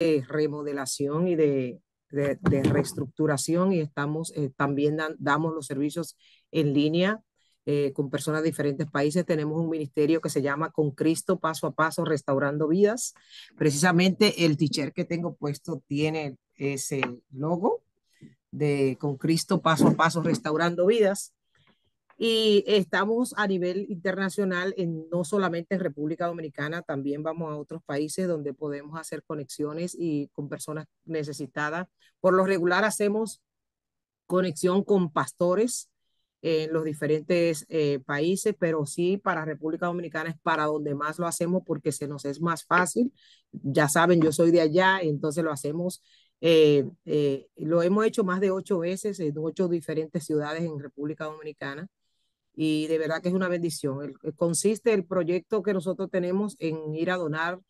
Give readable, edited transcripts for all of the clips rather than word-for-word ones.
remodelación y de reestructuración y estamos también damos los servicios en línea con personas de diferentes países. Tenemos un ministerio que se llama Con Cristo Paso a Paso Restaurando Vidas. Precisamente el t-shirt que tengo puesto tiene ese logo de Con Cristo Paso a Paso Restaurando Vidas. Y estamos a nivel internacional, no solamente en República Dominicana, también vamos a otros países donde podemos hacer conexiones y con personas necesitadas. Por lo regular hacemos conexión con pastores en los diferentes países, pero sí para República Dominicana es para donde más lo hacemos porque se nos es más fácil. Ya saben, yo soy de allá, entonces lo hacemos. Lo hemos hecho más de 8 veces en 8 diferentes ciudades en República Dominicana y de verdad que es una bendición. Consiste el proyecto que nosotros tenemos en ir a donar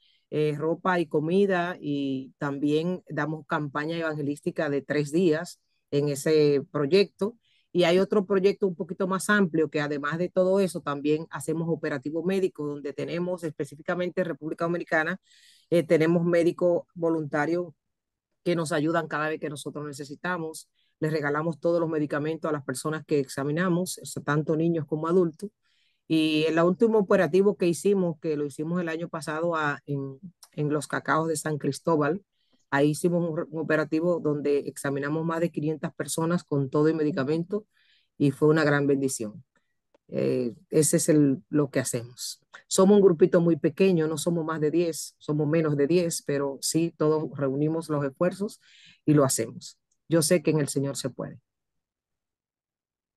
ropa y comida y también damos campaña evangelística de 3 días en ese proyecto. Y hay otro proyecto un poquito más amplio que además de todo eso también hacemos operativo médico donde tenemos específicamente en República Dominicana, tenemos médicos voluntarios que nos ayudan cada vez que nosotros necesitamos. Les regalamos todos los medicamentos a las personas que examinamos, tanto niños como adultos. Y el último operativo que hicimos, que lo hicimos el año pasado en los cacaos de San Cristóbal, ahí hicimos un operativo donde examinamos más de 500 personas con todo el medicamento y fue una gran bendición. Ese es lo que hacemos. Somos un grupito muy pequeño, no somos más de 10, somos menos de 10, pero sí, todos reunimos los esfuerzos y lo hacemos. Yo sé que en el Señor se puede.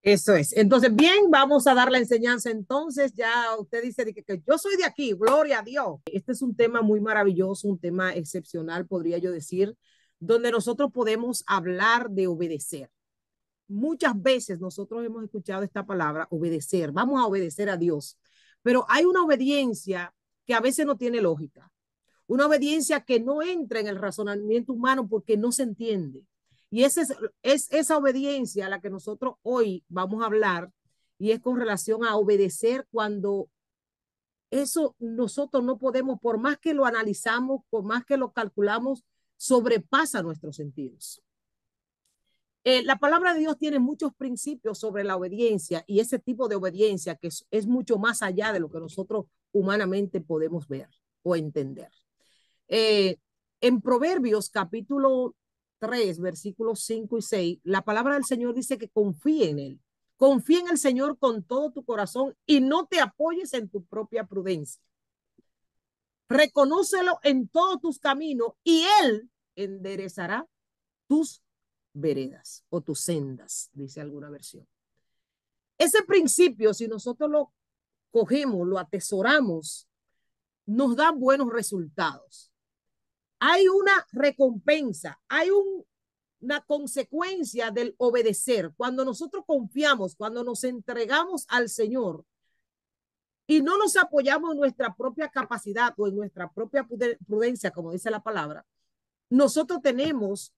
Eso es. Entonces, bien, vamos a dar la enseñanza. Entonces, ya usted dice que yo soy de aquí, gloria a Dios. Este es un tema muy maravilloso, un tema excepcional, podría yo decir, donde nosotros podemos hablar de obedecer. Muchas veces nosotros hemos escuchado esta palabra, obedecer. Vamos a obedecer a Dios. Pero hay una obediencia que a veces no tiene lógica. Una obediencia que no entra en el razonamiento humano porque no se entiende. Y es esa obediencia a la que nosotros hoy vamos a hablar y es con relación a obedecer cuando eso nosotros no podemos, por más que lo analizamos, por más que lo calculamos, sobrepasa nuestros sentidos. La palabra de Dios tiene muchos principios sobre la obediencia y ese tipo de obediencia que es mucho más allá de lo que nosotros humanamente podemos ver o entender. Eh, en Proverbios capítulo 3, versículos 5 y 6, la palabra del Señor dice que confíe en Él. Confía en el Señor con todo tu corazón y no te apoyes en tu propia prudencia. Reconócelo en todos tus caminos y Él enderezará tus veredas o tus sendas, dice alguna versión. Ese principio, si nosotros lo cogemos, lo atesoramos, nos da buenos resultados. Hay una recompensa, hay una consecuencia del obedecer. Cuando nosotros confiamos, cuando nos entregamos al Señor y no nos apoyamos en nuestra propia capacidad o en nuestra propia prudencia, como dice la palabra, nosotros tenemos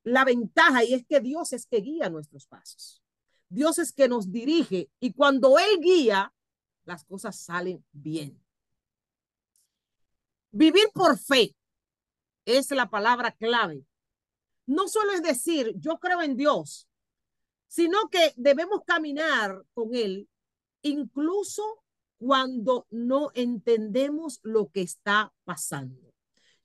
la ventaja y es que Dios es que guía nuestros pasos. Dios es que nos dirige y cuando Él guía, las cosas salen bien. Vivir por fe es la palabra clave. No solo es decir, yo creo en Dios, sino que debemos caminar con Él, incluso cuando no entendemos lo que está pasando.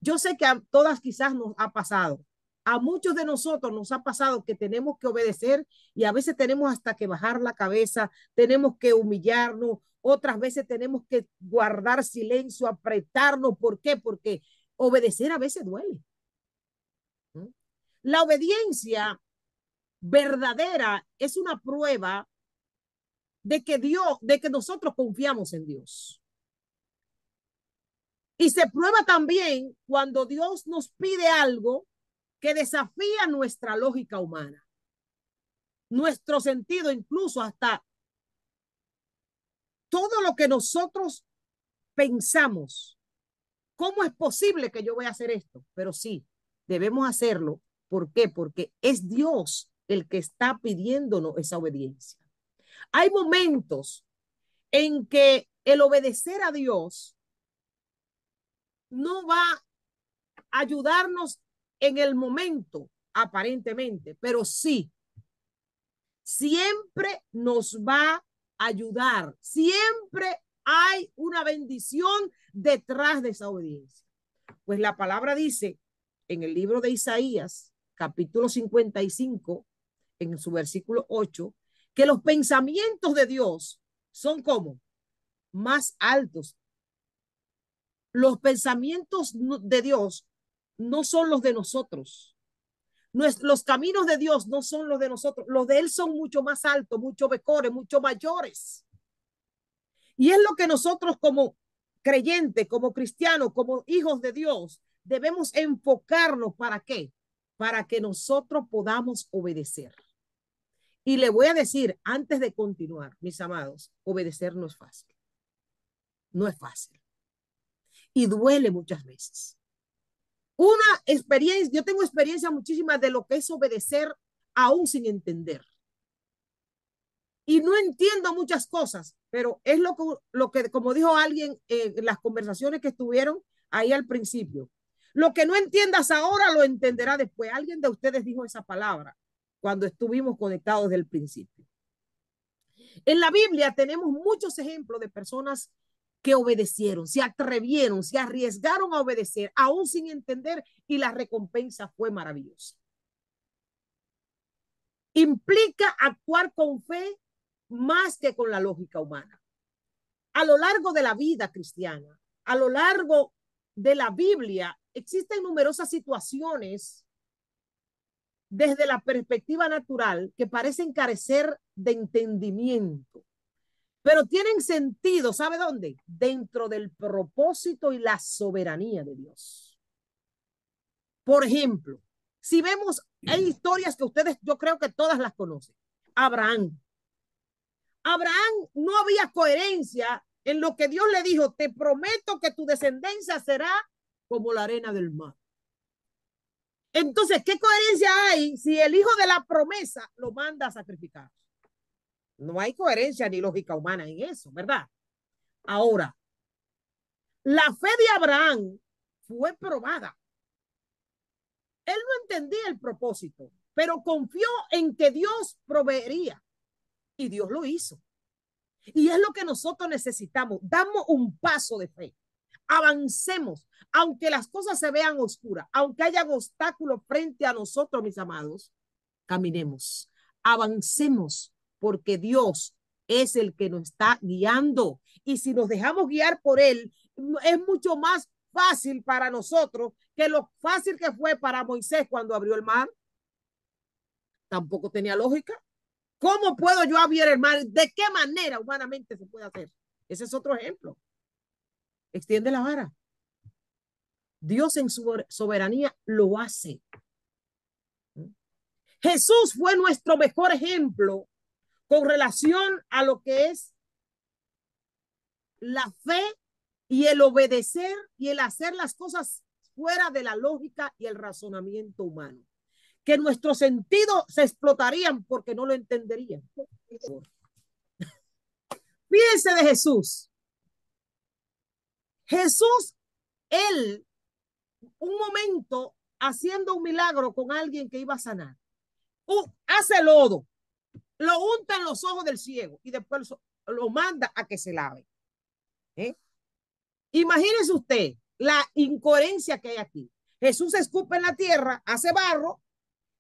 Yo sé que a todas quizás nos ha pasado. A muchos de nosotros nos ha pasado que tenemos que obedecer y a veces tenemos hasta que bajar la cabeza, tenemos que humillarnos, otras veces tenemos que guardar silencio, apretarnos. ¿Por qué? Porque obedecer a veces duele. La obediencia verdadera es una prueba de que nosotros confiamos en Dios. Y se prueba también cuando Dios nos pide algo que desafía nuestra lógica humana, nuestro sentido, incluso hasta todo lo que nosotros pensamos. ¿Cómo es posible que yo voy a hacer esto? Pero sí, debemos hacerlo. ¿Por qué? Porque es Dios el que está pidiéndonos esa obediencia. Hay momentos en que el obedecer a Dios no va ayudarnos en el momento, aparentemente, pero sí, siempre nos va a ayudar. Siempre hay una bendición detrás de esa obediencia. Pues la palabra dice en el libro de Isaías, capítulo 55, en su versículo 8, que los pensamientos de Dios son como más altos. Los pensamientos de Dios no son los de nosotros. Los caminos de Dios no son los de nosotros. Los de Él son mucho más altos, mucho mejores, mucho mayores. Y es lo que nosotros como creyentes, como cristianos, como hijos de Dios, debemos enfocarnos. ¿Para qué? Para que nosotros podamos obedecer. Y le voy a decir, antes de continuar, mis amados, obedecer no es fácil. No es fácil. Y duele muchas veces. Una experiencia, yo tengo experiencia muchísima de lo que es obedecer aún sin entender. Y no entiendo muchas cosas, pero es lo que como dijo alguien en las conversaciones que estuvieron ahí al principio, lo que no entiendas ahora lo entenderá después. Alguien de ustedes dijo esa palabra cuando estuvimos conectados desde el principio. En la Biblia tenemos muchos ejemplos de personas que obedecieron, se atrevieron, se arriesgaron a obedecer, aún sin entender, y la recompensa fue maravillosa. Implica actuar con fe más que con la lógica humana. A lo largo de la vida cristiana, a lo largo de la Biblia, existen numerosas situaciones desde la perspectiva natural que parecen carecer de entendimiento, pero tienen sentido, ¿sabe dónde? Dentro del propósito y la soberanía de Dios. Por ejemplo, si vemos, hay historias que ustedes, yo creo que todas las conocen. Abraham no había coherencia en lo que Dios le dijo: te prometo que tu descendencia será como la arena del mar. Entonces, ¿qué coherencia hay si el hijo de la promesa lo manda a sacrificar? No hay coherencia ni lógica humana en eso, ¿verdad? Ahora, la fe de Abraham fue probada. Él no entendía el propósito, pero confió en que Dios proveería, y Dios lo hizo. Y es lo que nosotros necesitamos. Damos un paso de fe. Avancemos, aunque las cosas se vean oscuras, aunque hayan obstáculos frente a nosotros, mis amados, caminemos, avancemos, porque Dios es el que nos está guiando. Y si nos dejamos guiar por Él, es mucho más fácil para nosotros que lo fácil que fue para Moisés cuando abrió el mar. Tampoco tenía lógica. ¿Cómo puedo yo abrir el mar? ¿De qué manera humanamente se puede hacer? Ese es otro ejemplo. Extiende la vara. Dios en su soberanía lo hace. Jesús fue nuestro mejor ejemplo con relación a lo que es la fe y el obedecer y el hacer las cosas fuera de la lógica y el razonamiento humano. Que nuestros sentidos se explotarían porque no lo entenderían. Fíjense de Jesús. Jesús, él, un momento haciendo un milagro con alguien que iba a sanar. Hace lodo, lo unta en los ojos del ciego y después lo manda a que se lave. Imagínese usted la incoherencia que hay aquí. Jesús escupe en la tierra, hace barro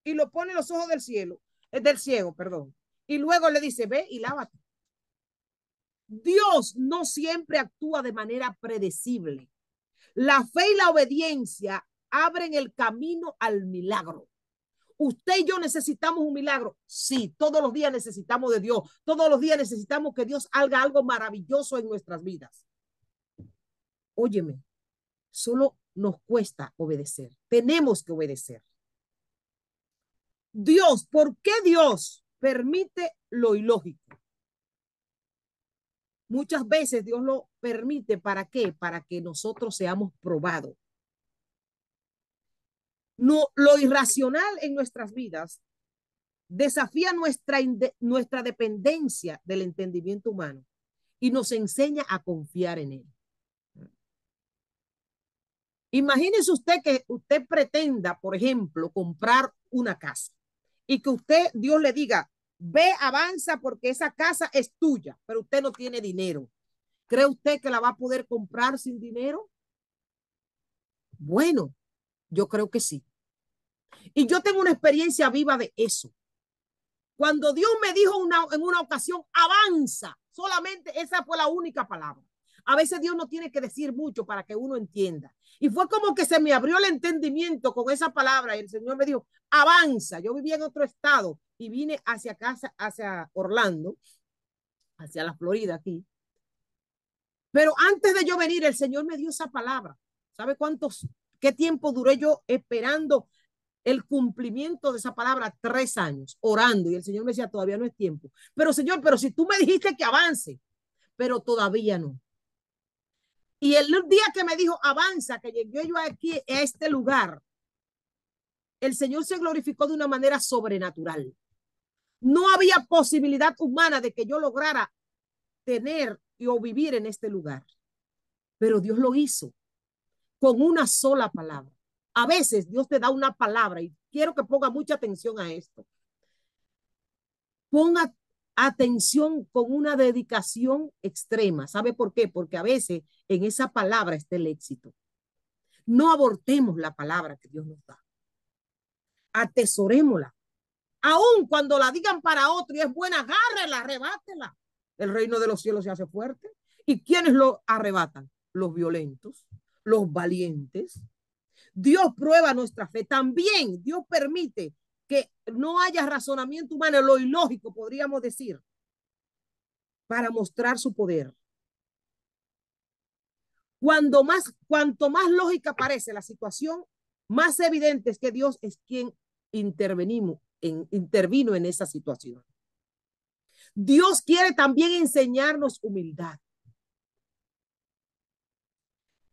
y lo pone en los ojos del ciego, perdón. Y luego le dice: ve y lávate. Dios no siempre actúa de manera predecible. La fe y la obediencia abren el camino al milagro. Usted y yo necesitamos un milagro. Sí, todos los días necesitamos de Dios. Todos los días necesitamos que Dios haga algo maravilloso en nuestras vidas. Óyeme, solo nos cuesta obedecer. Tenemos que obedecer. Dios, ¿por qué Dios permite lo ilógico? Muchas veces Dios lo permite, ¿para qué? Para que nosotros seamos probados. No, lo irracional en nuestras vidas desafía nuestra dependencia del entendimiento humano y nos enseña a confiar en él. Imagínese usted que usted pretenda, por ejemplo, comprar una casa y que usted, Dios le diga, ve, avanza porque esa casa es tuya, pero usted no tiene dinero. ¿Cree usted que la va a poder comprar sin dinero? Bueno, yo creo que sí. Y yo tengo una experiencia viva de eso. Cuando Dios me dijo en una ocasión, avanza, solamente esa fue la única palabra. A veces Dios no tiene que decir mucho para que uno entienda. Y fue como que se me abrió el entendimiento con esa palabra y el Señor me dijo, avanza. Yo vivía en otro estado y vine hacia casa, hacia Orlando, hacia la Florida aquí. Pero antes de yo venir, el Señor me dio esa palabra. ¿Sabe qué tiempo duré yo esperando el cumplimiento de esa palabra? 3 años orando y el Señor me decía, todavía no es tiempo. Pero Señor, pero si tú me dijiste que avance, pero todavía no. Y el día que me dijo avanza, que llegué yo aquí a este lugar, el Señor se glorificó de una manera sobrenatural. No había posibilidad humana de que yo lograra tener o vivir en este lugar, pero Dios lo hizo con una sola palabra. A veces Dios te da una palabra y quiero que ponga mucha atención a esto. Ponga atención con una dedicación extrema. ¿Sabe por qué? Porque a veces en esa palabra está el éxito. No abortemos la palabra que Dios nos da. Atesorémosla. Aun cuando la digan para otro y es buena, agárrela, arrebátela. El reino de los cielos se hace fuerte. ¿Y quiénes lo arrebatan? Los violentos, los valientes. Dios prueba nuestra fe. También Dios permite que no haya razonamiento humano, lo ilógico, podríamos decir, para mostrar su poder. Cuanto más lógica parece la situación, más evidente es que Dios es quien intervino en esa situación. Dios quiere también enseñarnos humildad.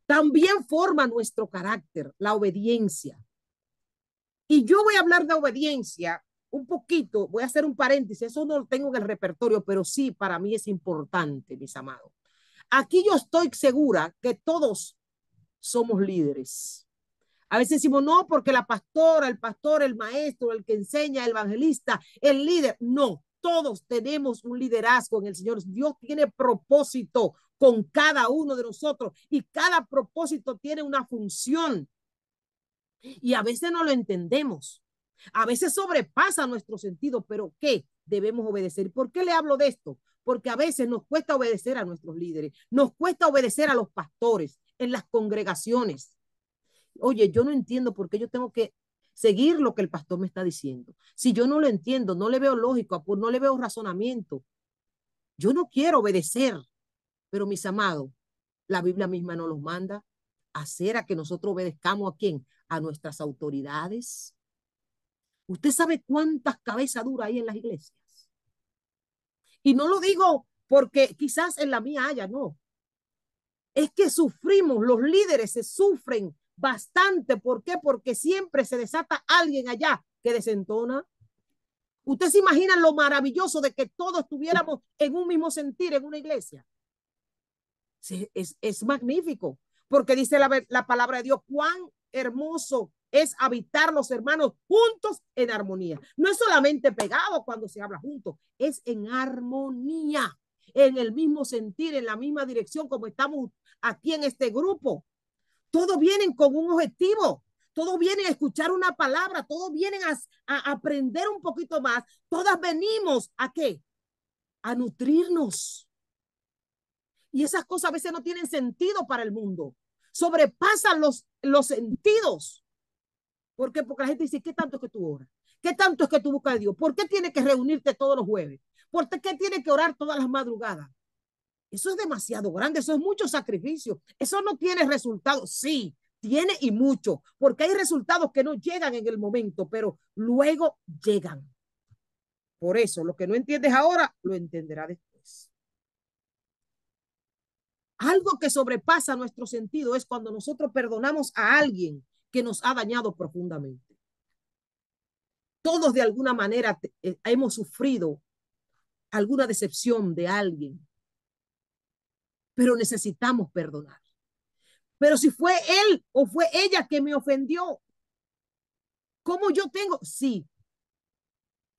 También forma nuestro carácter, la obediencia. Y yo voy a hablar de obediencia un poquito, voy a hacer un paréntesis, eso no lo tengo en el repertorio, pero sí para mí es importante, mis amados. Aquí yo estoy segura que todos somos líderes. A veces decimos, no, porque la pastora, el pastor, el maestro, el que enseña, el evangelista, el líder. No, todos tenemos un liderazgo en el Señor. Dios tiene propósito con cada uno de nosotros y cada propósito tiene una función. Y a veces no lo entendemos. A veces sobrepasa nuestro sentido, pero ¿qué? Debemos obedecer. ¿Por qué le hablo de esto? Porque a veces nos cuesta obedecer a nuestros líderes, nos cuesta obedecer a los pastores en las congregaciones. Oye, yo no entiendo por qué yo tengo que seguir lo que el pastor me está diciendo. Si yo no lo entiendo, no le veo lógica, no le veo razonamiento. Yo no quiero obedecer, pero mis amados, la Biblia misma nos los manda a hacer a que nosotros obedezcamos a quién, a nuestras autoridades. Usted sabe cuántas cabezas duras hay en las iglesias. Y no lo digo porque quizás en la mía haya, no. Es que sufrimos, los líderes se sufren bastante. ¿Por qué? Porque siempre se desata alguien allá que desentona. Usted se imagina lo maravilloso de que todos estuviéramos en un mismo sentir en una iglesia. Sí, es magnífico, porque dice la palabra de Dios, cuán hermoso es habitar los hermanos juntos en armonía. No es solamente pegado cuando se habla juntos, es en armonía, en el mismo sentir, en la misma dirección, como estamos aquí en este grupo. Todos vienen con un objetivo, todos vienen a escuchar una palabra, todos vienen a aprender un poquito más. Todas venimos ¿a qué? A nutrirnos. Y esas cosas a veces no tienen sentido para el mundo. Sobrepasan los sentidos. ¿Por qué? Porque la gente dice, ¿qué tanto es que tú oras? ¿Qué tanto es que tú buscas a Dios? ¿Por qué tienes que reunirte todos los jueves? ¿Por qué tienes que orar todas las madrugadas? Eso es demasiado grande, eso es mucho sacrificio. Eso no tiene resultados. Sí, tiene y mucho, porque hay resultados que no llegan en el momento, pero luego llegan. Por eso, lo que no entiendes ahora, lo entenderás después. Algo que sobrepasa nuestro sentido es cuando nosotros perdonamos a alguien que nos ha dañado profundamente. Todos de alguna manera hemos sufrido alguna decepción de alguien, pero necesitamos perdonar. Pero si fue él o fue ella que me ofendió, ¿cómo yo tengo? Sí,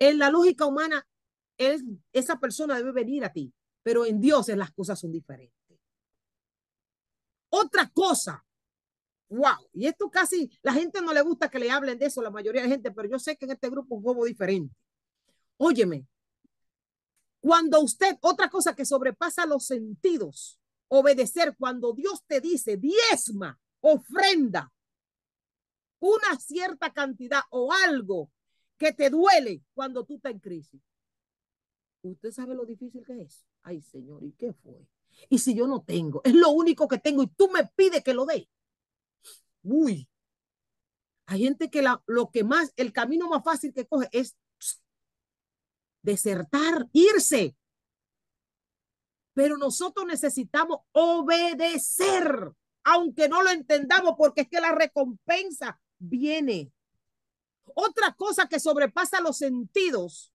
en la lógica humana, esa persona debe venir a ti, pero en Dios las cosas son diferentes. Otra cosa, wow, y esto casi, la gente no le gusta que le hablen de eso, la mayoría de gente, pero yo sé que en este grupo es un poco diferente. Óyeme, cuando usted, otra cosa que sobrepasa los sentidos, obedecer, cuando Dios te dice, diezma, ofrenda, una cierta cantidad o algo que te duele cuando tú estás en crisis. Usted sabe lo difícil que es. Ay, Señor, ¿y qué fue? Y si yo no tengo, es lo único que tengo y tú me pides que lo dé. Uy, hay gente que lo que más, el camino más fácil que coge es desertar, irse. Pero nosotros necesitamos obedecer, aunque no lo entendamos, porque es que la recompensa viene. Otra cosa que sobrepasa los sentidos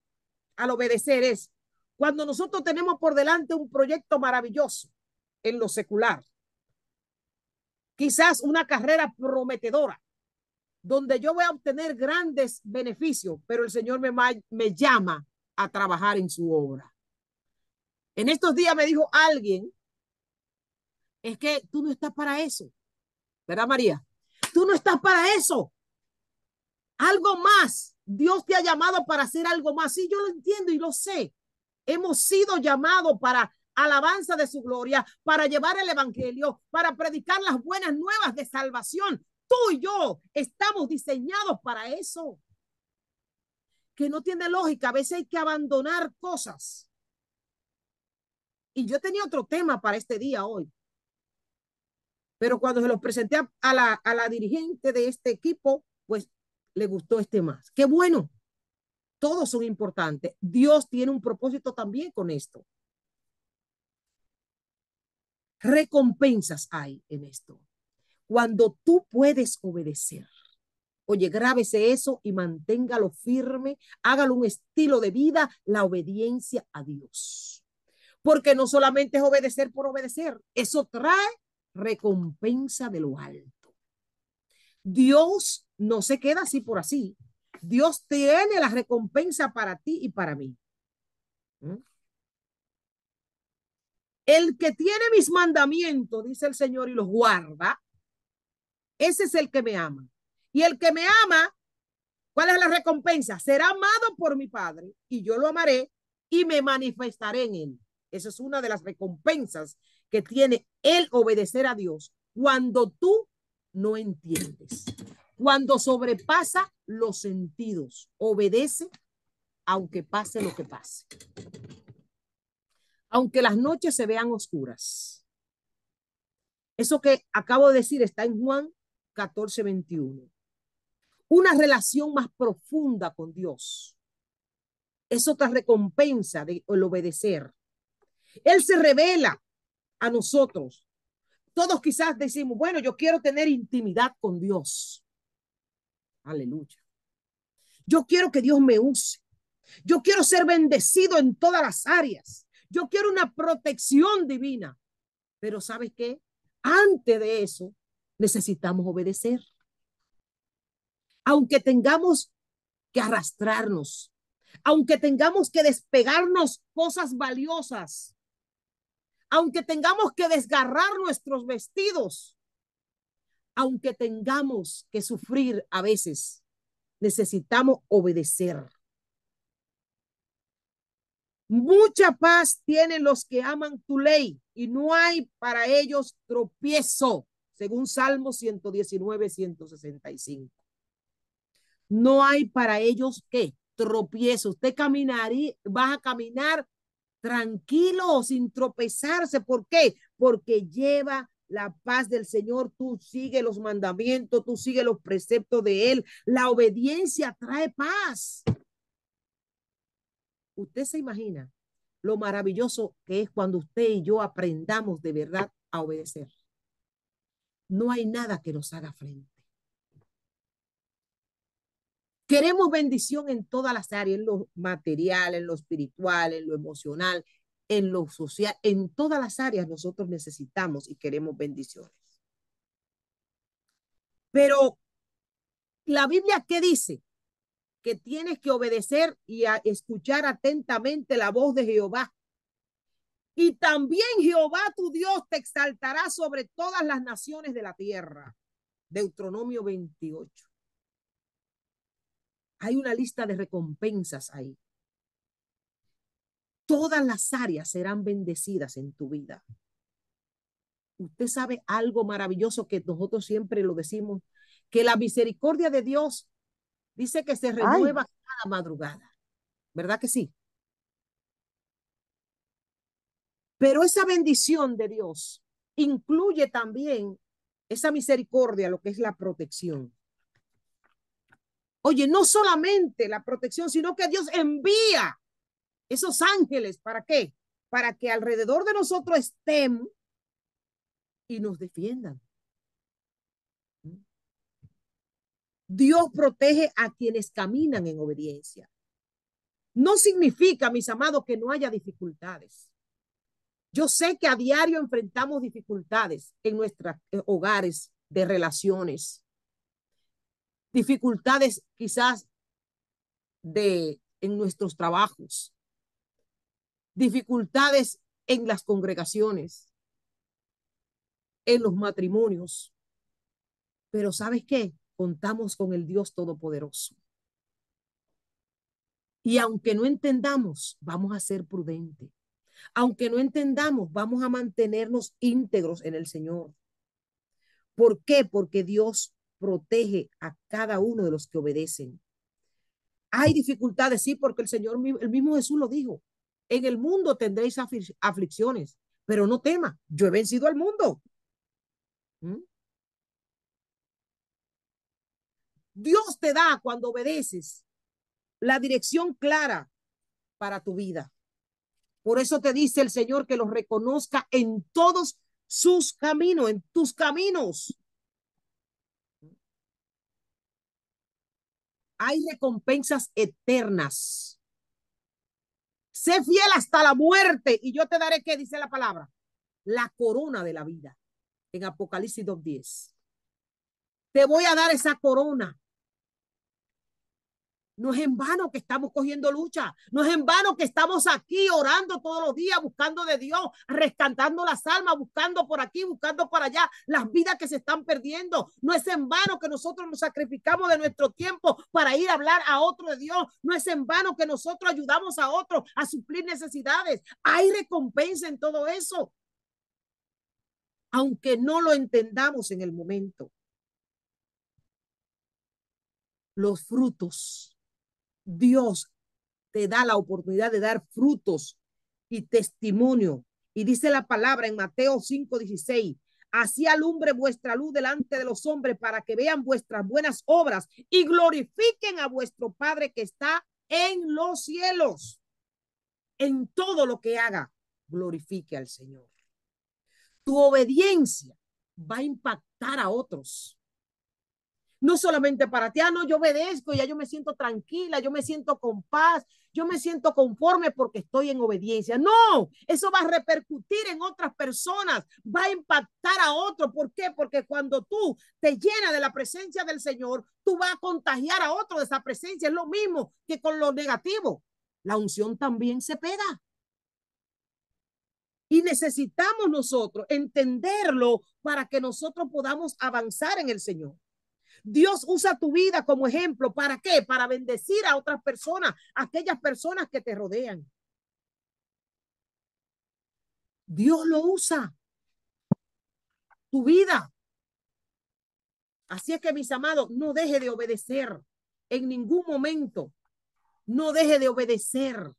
al obedecer es cuando nosotros tenemos por delante un proyecto maravilloso en lo secular, quizás una carrera prometedora, donde yo voy a obtener grandes beneficios, pero el Señor me llama a trabajar en su obra. En estos días me dijo alguien, es que tú no estás para eso, ¿verdad, María? Tú no estás para eso. Algo más. Dios te ha llamado para hacer algo más. Sí, yo lo entiendo y lo sé. Hemos sido llamados para alabanza de su gloria, para llevar el evangelio, para predicar las buenas nuevas de salvación. Tú y yo estamos diseñados para eso. Que no tiene lógica. A veces hay que abandonar cosas. Y yo tenía otro tema para este día hoy. Pero cuando se los presenté a la dirigente de este equipo, pues le gustó este más. Qué bueno. Todos son importantes. Dios tiene un propósito también con esto. Recompensas hay en esto. Cuando tú puedes obedecer. Oye, grábese eso y manténgalo firme. Hágalo un estilo de vida, la obediencia a Dios. Porque no solamente es obedecer por obedecer. Eso trae recompensa de lo alto. Dios no se queda así por así. Dios tiene la recompensa para ti y para mí. El que tiene mis mandamientos, dice el Señor, y los guarda, ese es el que me ama. Y el que me ama, ¿cuál es la recompensa? Será amado por mi Padre y yo lo amaré y me manifestaré en él. Esa es una de las recompensas que tiene el obedecer a Dios cuando tú no entiendes. Cuando sobrepasa los sentidos, obedece aunque pase lo que pase. Aunque las noches se vean oscuras. Eso que acabo de decir está en Juan 14:21. Una relación más profunda con Dios. Es otra recompensa del obedecer. Él se revela a nosotros. Todos quizás decimos, bueno, yo quiero tener intimidad con Dios. Aleluya. Yo quiero que Dios me use. Yo quiero ser bendecido en todas las áreas. Yo quiero una protección divina. Pero ¿sabes qué? Antes de eso, necesitamos obedecer. Aunque tengamos que arrastrarnos, aunque tengamos que despegarnos cosas valiosas, aunque tengamos que desgarrar nuestros vestidos, aunque tengamos que sufrir a veces, necesitamos obedecer. Mucha paz tienen los que aman tu ley y no hay para ellos tropiezo, según Salmo 119, 165. No hay para ellos ¿qué? Tropiezo. Usted caminaría, vas a caminar tranquilo, sin tropezarse. ¿Por qué? Porque lleva la paz del Señor, tú sigue los mandamientos, tú sigue los preceptos de Él. La obediencia trae paz. Usted se imagina lo maravilloso que es cuando usted y yo aprendamos de verdad a obedecer. No hay nada que nos haga frente. Queremos bendición en todas las áreas, en lo material, en lo espiritual, en lo emocional, en lo social, en todas las áreas nosotros necesitamos y queremos bendiciones. Pero la Biblia, ¿qué dice? Que tienes que obedecer y a escuchar atentamente la voz de Jehová. Y también Jehová tu Dios te exaltará sobre todas las naciones de la tierra. Deuteronomio 28. Hay una lista de recompensas ahí. Todas las áreas serán bendecidas en tu vida. Usted sabe algo maravilloso que nosotros siempre lo decimos, que la misericordia de Dios dice que se Ay, renueva cada madrugada. ¿Verdad que sí? Pero esa bendición de Dios incluye también esa misericordia, lo que es la protección. Oye, no solamente la protección, sino que Dios envía esos ángeles. ¿Para qué? Para que alrededor de nosotros estén y nos defiendan. Dios protege a quienes caminan en obediencia. No significa, mis amados, que no haya dificultades. Yo sé que a diario enfrentamos dificultades en nuestros hogares, de relaciones, dificultades quizás en nuestros trabajos, dificultades en las congregaciones, en los matrimonios. Pero ¿sabes qué? Contamos con el Dios Todopoderoso. Y aunque no entendamos, vamos a ser prudentes. Aunque no entendamos, vamos a mantenernos íntegros en el Señor. ¿Por qué? Porque Dios protege a cada uno de los que obedecen. Hay dificultades, sí, porque el mismo Jesús lo dijo. En el mundo tendréis aflicciones, pero no tema, yo he vencido al mundo. ¿Mm? Dios te da cuando obedeces la dirección clara para tu vida. Por eso te dice el Señor que los reconozca en todos sus caminos, en tus caminos. Hay recompensas eternas. Sé fiel hasta la muerte y yo te daré, ¿qué dice la palabra? La corona de la vida. En Apocalipsis 2:10. Te voy a dar esa corona. No es en vano que estamos cogiendo lucha. No es en vano que estamos aquí orando todos los días, buscando de Dios, rescatando las almas, buscando por aquí, buscando por allá las vidas que se están perdiendo. No es en vano que nosotros nos sacrificamos de nuestro tiempo para ir a hablar a otro de Dios. No es en vano que nosotros ayudamos a otros a suplir necesidades. Hay recompensa en todo eso, aunque no lo entendamos en el momento. Los frutos. Dios te da la oportunidad de dar frutos y testimonio. Y dice la palabra en Mateo 5:16, así alumbre vuestra luz delante de los hombres para que vean vuestras buenas obras y glorifiquen a vuestro Padre que está en los cielos. En todo lo que haga, glorifique al Señor. Tu obediencia va a impactar a otros. No solamente para ti, no, yo obedezco, ya yo me siento tranquila, yo me siento con paz, yo me siento conforme porque estoy en obediencia. No, eso va a repercutir en otras personas, va a impactar a otros. ¿Por qué? Porque cuando tú te llenas de la presencia del Señor, tú vas a contagiar a otro de esa presencia. Es lo mismo que con lo negativo. La unción también se pega. Y necesitamos nosotros entenderlo para que nosotros podamos avanzar en el Señor. Dios usa tu vida como ejemplo. ¿Para qué? Para bendecir a otras personas, aquellas personas que te rodean. Dios lo usa. Tu vida. Así es que, mis amados, no deje de obedecer en ningún momento. No deje de obedecer.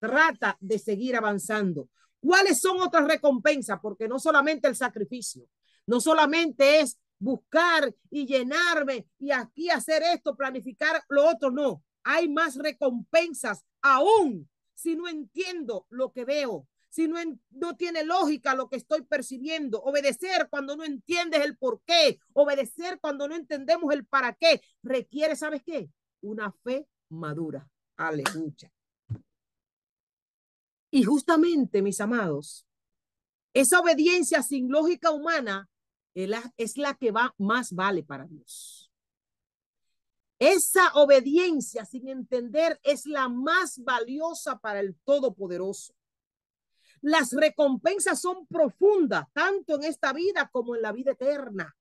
Trata de seguir avanzando. ¿Cuáles son otras recompensas? Porque no solamente el sacrificio, no solamente es buscar y llenarme y aquí hacer esto, planificar lo otro, no. Hay más recompensas aún si no entiendo lo que veo, si no tiene lógica lo que estoy percibiendo. Obedecer cuando no entiendes el por qué, obedecer cuando no entendemos el para qué, requiere, ¿sabes qué? Una fe madura. Aleluya. Y justamente, mis amados, esa obediencia sin lógica humana Es la que más vale para Dios. Esa obediencia sin entender es la más valiosa para el Todopoderoso. Las recompensas son profundas, tanto en esta vida como en la vida eterna.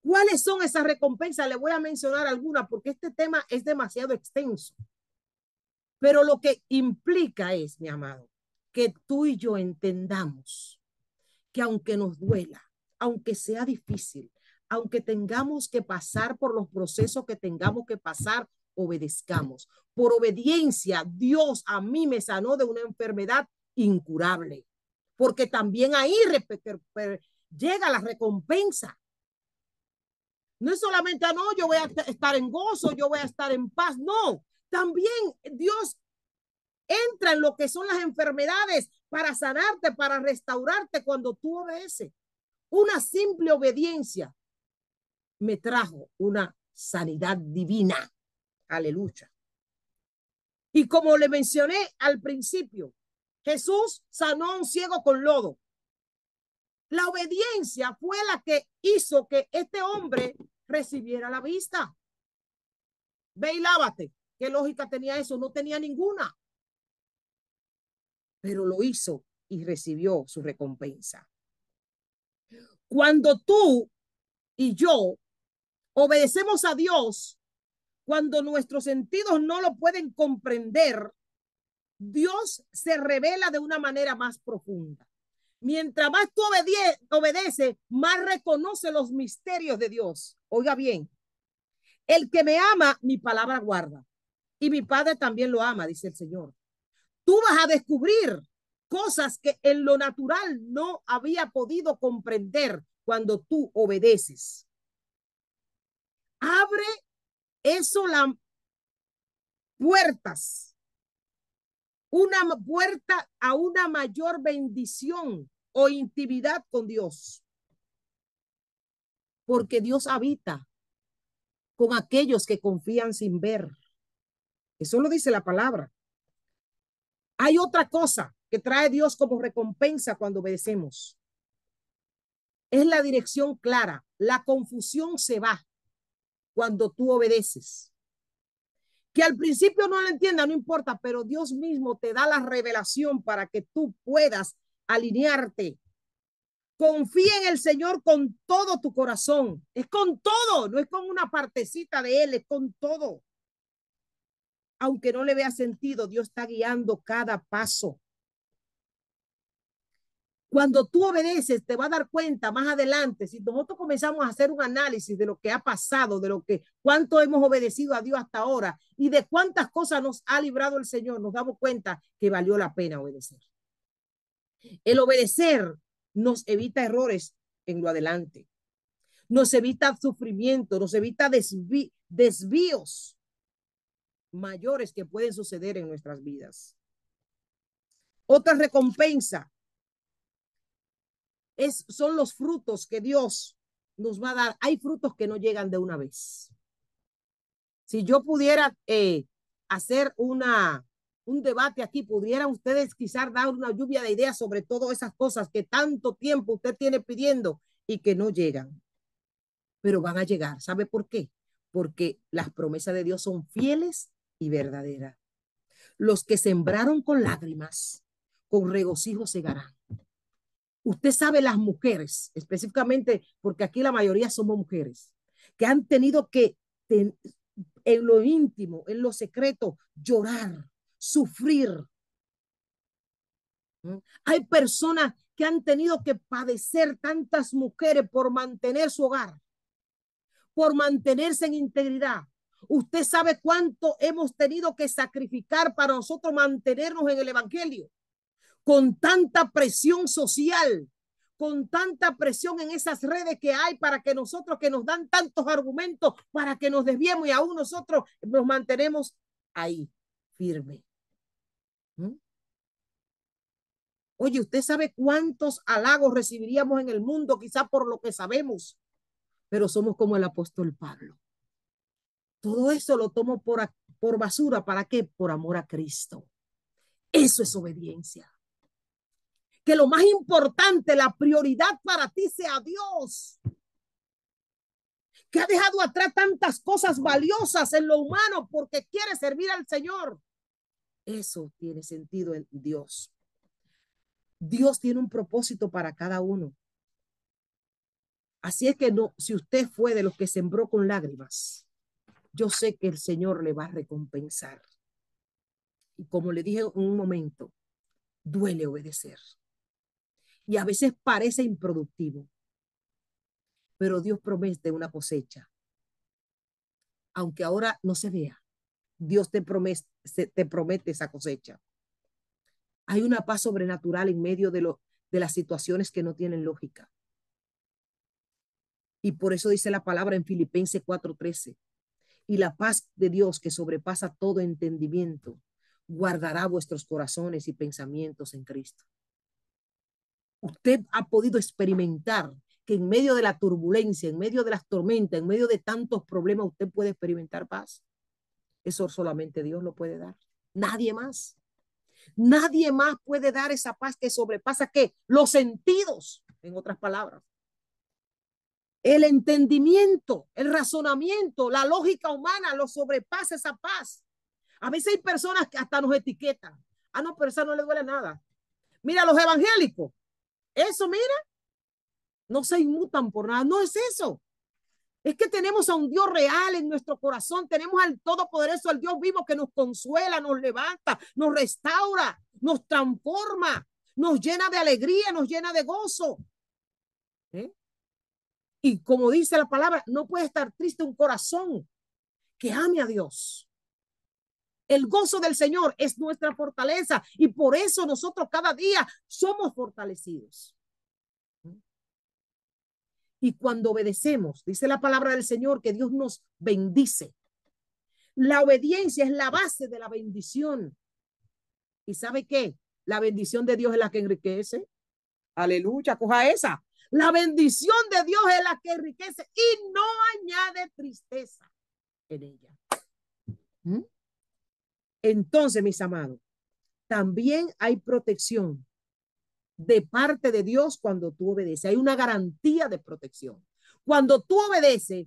¿Cuáles son esas recompensas? Le voy a mencionar algunas porque este tema es demasiado extenso. Pero lo que implica es, mi amado, que tú y yo entendamos que aunque nos duela, aunque sea difícil, aunque tengamos que pasar por los procesos que tengamos que pasar, obedezcamos. Por obediencia, Dios a mí me sanó de una enfermedad incurable, porque también ahí llega la recompensa. No es solamente, no, yo voy a estar en gozo, yo voy a estar en paz. No, también Dios entra en lo que son las enfermedades para sanarte, para restaurarte cuando tú obedeces. Una simple obediencia me trajo una sanidad divina. Aleluya. Y como le mencioné al principio, Jesús sanó a un ciego con lodo. La obediencia fue la que hizo que este hombre recibiera la vista. Ve y lávate. ¿Qué lógica tenía eso? No tenía ninguna. Pero lo hizo y recibió su recompensa. Cuando tú y yo obedecemos a Dios, cuando nuestros sentidos no lo pueden comprender, Dios se revela de una manera más profunda. Mientras más tú obedeces, más reconoce los misterios de Dios. Oiga bien, el que me ama, mi palabra guarda. Y mi Padre también lo ama, dice el Señor. Tú vas a descubrir cosas que en lo natural no había podido comprender cuando tú obedeces. Abre eso las puertas, una puerta a una mayor bendición o intimidad con Dios. Porque Dios habita con aquellos que confían sin ver. Eso lo dice la palabra. Hay otra cosa que trae Dios como recompensa cuando obedecemos. Es la dirección clara. La confusión se va cuando tú obedeces. Que al principio no lo entienda, no importa, pero Dios mismo te da la revelación para que tú puedas alinearte. Confía en el Señor con todo tu corazón. Es con todo, no es con una partecita de Él, es con todo. Aunque no le vea sentido, Dios está guiando cada paso. Cuando tú obedeces, te vas a dar cuenta más adelante, si nosotros comenzamos a hacer un análisis de lo que ha pasado, de lo que, cuánto hemos obedecido a Dios hasta ahora y de cuántas cosas nos ha librado el Señor, nos damos cuenta que valió la pena obedecer. El obedecer nos evita errores en lo adelante, nos evita sufrimiento, nos evita desvíos mayores que pueden suceder en nuestras vidas. Otra recompensa son los frutos que Dios nos va a dar. Hay frutos que no llegan de una vez. Si yo pudiera hacer un debate aquí, pudieran ustedes quizás dar una lluvia de ideas sobre todas esas cosas que tanto tiempo usted tiene pidiendo y que no llegan, pero van a llegar. ¿Sabe por qué? Porque las promesas de Dios son fieles y verdaderas. Los que sembraron con lágrimas, con regocijo segarán. Usted sabe las mujeres, específicamente porque aquí la mayoría somos mujeres, que han tenido que en lo íntimo, en lo secreto, llorar, sufrir. Hay personas que han tenido que padecer, tantas mujeres, por mantener su hogar, por mantenerse en integridad. Usted sabe cuánto hemos tenido que sacrificar para nosotros mantenernos en el evangelio, con tanta presión social, con tanta presión en esas redes que hay para que nosotros, que nos dan tantos argumentos para que nos desviemos y aún nosotros nos mantenemos ahí, firme. Oye, ¿usted sabe cuántos halagos recibiríamos en el mundo, quizá por lo que sabemos? Pero somos como el apóstol Pablo. Todo eso lo tomo por basura. ¿Para qué? Por amor a Cristo. Eso es obediencia. que lo más importante, la prioridad para ti sea Dios, que ha dejado atrás tantas cosas valiosas en lo humano porque quiere servir al Señor. Eso tiene sentido en Dios. Dios tiene un propósito para cada uno. Así es que no, si usted fue de los que sembró con lágrimas, yo sé que el Señor le va a recompensar. Y como le dije en un momento, duele obedecer. Y a veces parece improductivo, pero Dios promete una cosecha. Aunque ahora no se vea, Dios te promete esa cosecha. Hay una paz sobrenatural en medio de las situaciones que no tienen lógica. Y por eso dice la palabra en Filipenses 4:13. Y la paz de Dios que sobrepasa todo entendimiento, guardará vuestros corazones y pensamientos en Cristo. Usted ha podido experimentar que en medio de la turbulencia, en medio de las tormentas, en medio de tantos problemas, usted puede experimentar paz. Eso solamente Dios lo puede dar. Nadie más. Nadie más puede dar esa paz que sobrepasa ¿qué? Los sentidos, en otras palabras. El entendimiento, el razonamiento, la lógica humana lo sobrepasa esa paz. A veces hay personas que hasta nos etiquetan. Ah, no, pero esa no le duele nada. Mira, los evangélicos, eso, mira, no se inmutan por nada. No es eso. Es que tenemos a un Dios real en nuestro corazón. Tenemos al Todopoderoso, al Dios vivo que nos consuela, nos levanta, nos restaura, nos transforma, nos llena de alegría, nos llena de gozo. ¿Eh? Y como dice la palabra, no puede estar triste un corazón que ame a Dios. El gozo del Señor es nuestra fortaleza y por eso nosotros cada día somos fortalecidos. Y cuando obedecemos, dice la palabra del Señor que Dios nos bendice. La obediencia es la base de la bendición. ¿Y sabe qué? La bendición de Dios es la que enriquece. Aleluya, coja esa. La bendición de Dios es la que enriquece y no añade tristeza en ella. ¿Mm? Entonces, mis amados, también hay protección de parte de Dios cuando tú obedeces. Hay una garantía de protección. Cuando tú obedeces,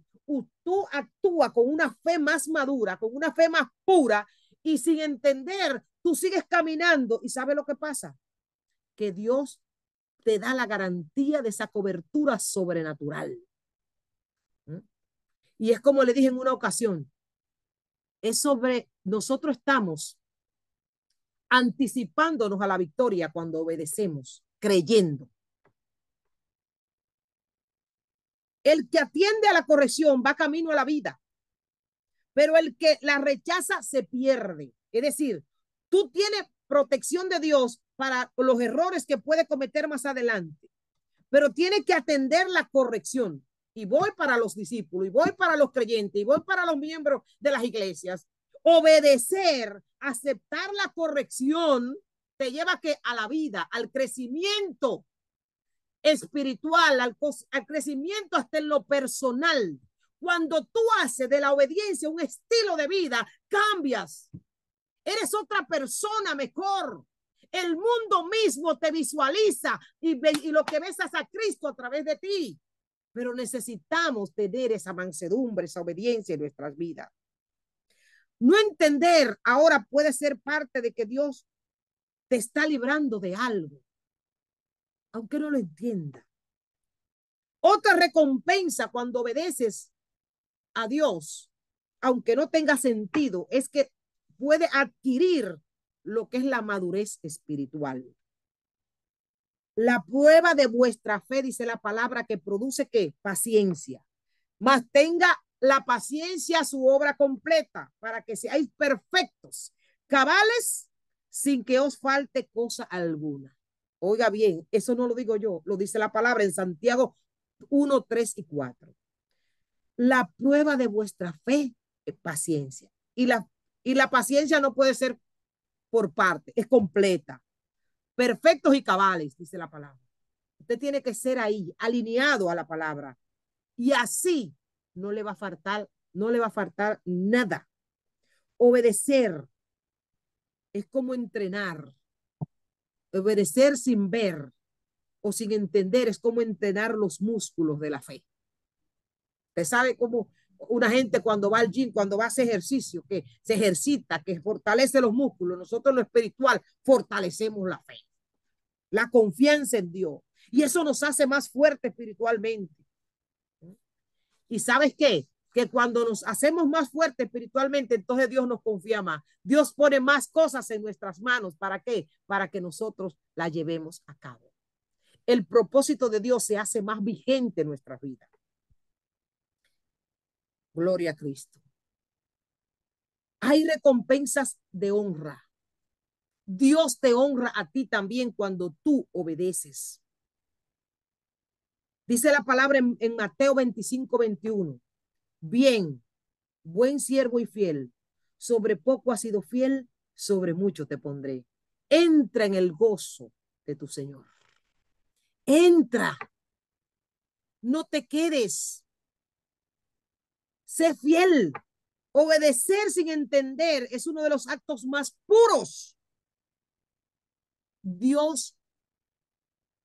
tú actúas con una fe más madura, con una fe más pura y sin entender, tú sigues caminando y ¿sabes lo que pasa? Que Dios te da la garantía de esa cobertura sobrenatural. Y es como le dije en una ocasión, es sobre nosotros estamos anticipándonos a la victoria cuando obedecemos, creyendo. El que atiende a la corrección va camino a la vida, pero el que la rechaza se pierde. Es decir, tú tienes protección de Dios para los errores que puede cometer más adelante, pero tiene que atender la corrección. Y voy para los discípulos, y voy para los creyentes, y voy para los miembros de las iglesias. Obedecer, aceptar la corrección, te lleva que a la vida, al crecimiento espiritual, al crecimiento hasta en lo personal. Cuando tú haces de la obediencia un estilo de vida, cambias. Eres otra persona mejor. El mundo mismo te visualiza y lo que ves es a Cristo a través de ti. Pero necesitamos tener esa mansedumbre, esa obediencia en nuestras vidas. No entender ahora puede ser parte de que Dios te está librando de algo, aunque no lo entienda. Otra recompensa cuando obedeces a Dios, aunque no tenga sentido, es que puede adquirir lo que es la madurez espiritual. La prueba de vuestra fe, dice la palabra, que produce ¿qué? Paciencia. Mas tenga la paciencia su obra completa para que seáis perfectos, cabales, sin que os falte cosa alguna. Oiga bien, eso no lo digo yo, lo dice la palabra en Santiago 1, 3 y 4. La prueba de vuestra fe es paciencia. Y la paciencia no puede ser por parte, es completa. Perfectos y cabales, dice la palabra. Usted tiene que ser ahí, alineado a la palabra. Y así no le va a faltar, no le va a faltar nada. Obedecer es como entrenar. Obedecer sin ver o sin entender es como entrenar los músculos de la fe. Usted sabe cómo una gente cuando va al gym, cuando va a hacer ejercicio, que se ejercita, que fortalece los músculos, nosotros en lo espiritual fortalecemos la fe, la confianza en Dios. Y eso nos hace más fuertes espiritualmente. ¿Y sabes qué? Que cuando nos hacemos más fuertes espiritualmente, entonces Dios nos confía más. Dios pone más cosas en nuestras manos. ¿Para qué? Para que nosotros la llevemos a cabo. El propósito de Dios se hace más vigente en nuestras vidas. Gloria a Cristo. Hay recompensas de honra. Dios te honra a ti también cuando tú obedeces. Dice la palabra en Mateo 25:21. Bien, buen siervo y fiel, sobre poco has sido fiel, sobre mucho te pondré. Entra en el gozo de tu Señor. Entra, no te quedes, sé fiel. Obedecer sin entender es uno de los actos más puros. Dios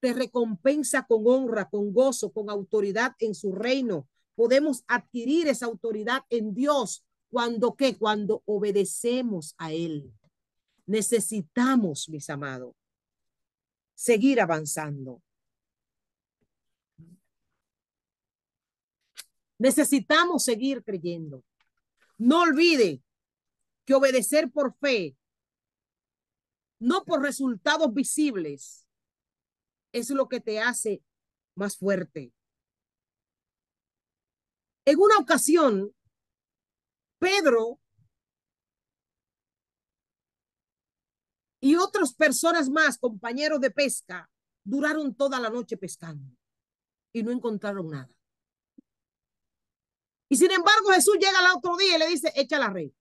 te recompensa con honra, con gozo, con autoridad en su reino. Podemos adquirir esa autoridad en Dios cuando ¿qué? Cuando obedecemos a Él. Necesitamos, mis amados, seguir avanzando. Necesitamos seguir creyendo. No olvide que obedecer por fe, no por resultados visibles, es lo que te hace más fuerte. En una ocasión, Pedro y otras personas más, compañeros de pesca, duraron toda la noche pescando y no encontraron nada. Y sin embargo, Jesús llega al otro día y le dice, echa la red.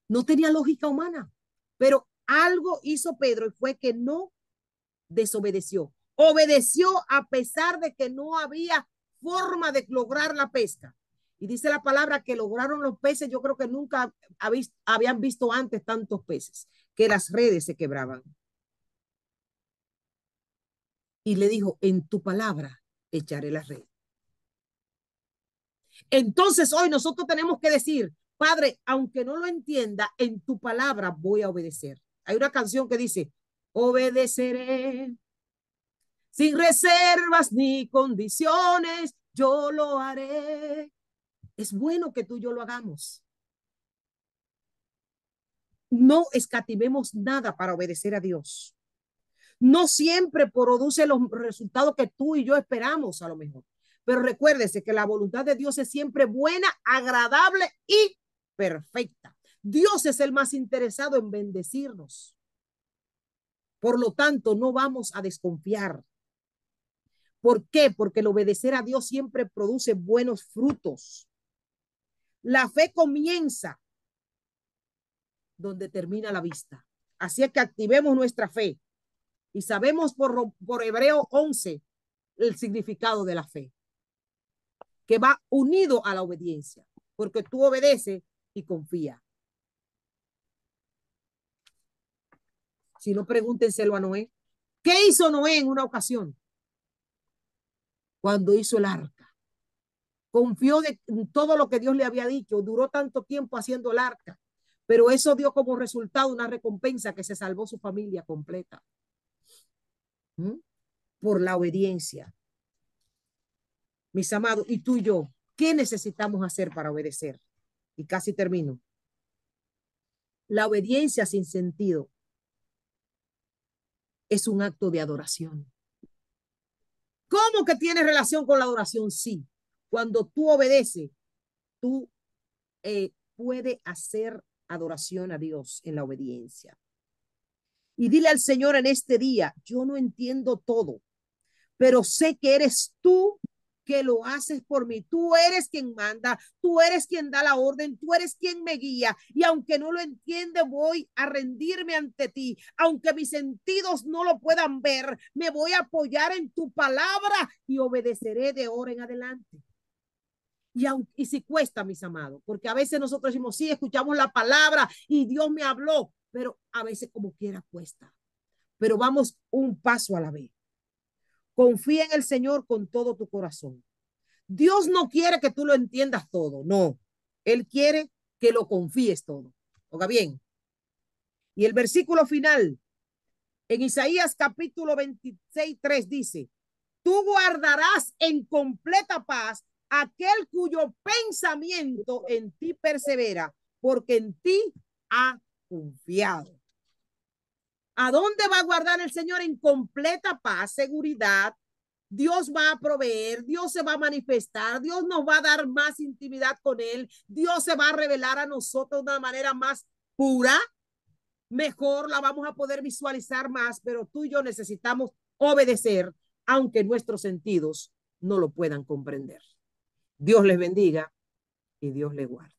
No tenía lógica humana, pero algo hizo Pedro y fue que no desobedeció. Obedeció a pesar de que no había forma de lograr la pesca. Y dice la palabra que lograron los peces. Yo creo que nunca habían visto antes tantos peces, que las redes se quebraban. Y le dijo, en tu palabra echaré la red. Entonces hoy nosotros tenemos que decir, Padre, aunque no lo entienda, en tu palabra voy a obedecer. Hay una canción que dice, obedeceré sin reservas ni condiciones, yo lo haré. Es bueno que tú y yo lo hagamos. No escatimemos nada para obedecer a Dios. No siempre produce los resultados que tú y yo esperamos, a lo mejor. Pero recuérdese que la voluntad de Dios es siempre buena, agradable y perfecta. Dios es el más interesado en bendecirnos. Por lo tanto, no vamos a desconfiar. ¿Por qué? Porque el obedecer a Dios siempre produce buenos frutos. La fe comienza donde termina la vista. Así es que activemos nuestra fe y sabemos por Hebreo 11 el significado de la fe, que va unido a la obediencia, porque tú obedeces y confías. Si no, pregúntenselo a Noé. ¿Qué hizo Noé en una ocasión? Cuando hizo el arca. Confió de todo lo que Dios le había dicho. Duró tanto tiempo haciendo el arca. Pero eso dio como resultado una recompensa que se salvó su familia completa. Por la obediencia. Mis amados, y tú y yo, ¿qué necesitamos hacer para obedecer? Y casi termino. La obediencia sin sentido es un acto de adoración. ¿Cómo que tiene relación con la adoración? Sí. Cuando tú obedeces, tú puedes hacer adoración a Dios en la obediencia. Y dile al Señor en este día, yo no entiendo todo, pero sé que eres tú que lo haces por mí. Tú eres quien manda, tú eres quien da la orden, tú eres quien me guía. Y aunque no lo entiende, voy a rendirme ante ti. Aunque mis sentidos no lo puedan ver, me voy a apoyar en tu palabra y obedeceré de ahora en adelante. Y si cuesta, mis amados, porque a veces nosotros decimos, sí, escuchamos la palabra y Dios me habló, pero a veces como quiera cuesta. Pero vamos un paso a la vez. Confía en el Señor con todo tu corazón. Dios no quiere que tú lo entiendas todo, no. Él quiere que lo confíes todo. Oiga bien. Y el versículo final, en Isaías capítulo 26:3 dice, tú guardarás en completa paz aquel cuyo pensamiento en ti persevera, porque en ti ha confiado. ¿A dónde va a guardar el Señor? En completa paz, seguridad. Dios va a proveer, Dios se va a manifestar, Dios nos va a dar más intimidad con Él, Dios se va a revelar a nosotros de una manera más pura, mejor la vamos a poder visualizar más, pero tú y yo necesitamos obedecer, aunque nuestros sentidos no lo puedan comprender. Dios les bendiga y Dios les guarde.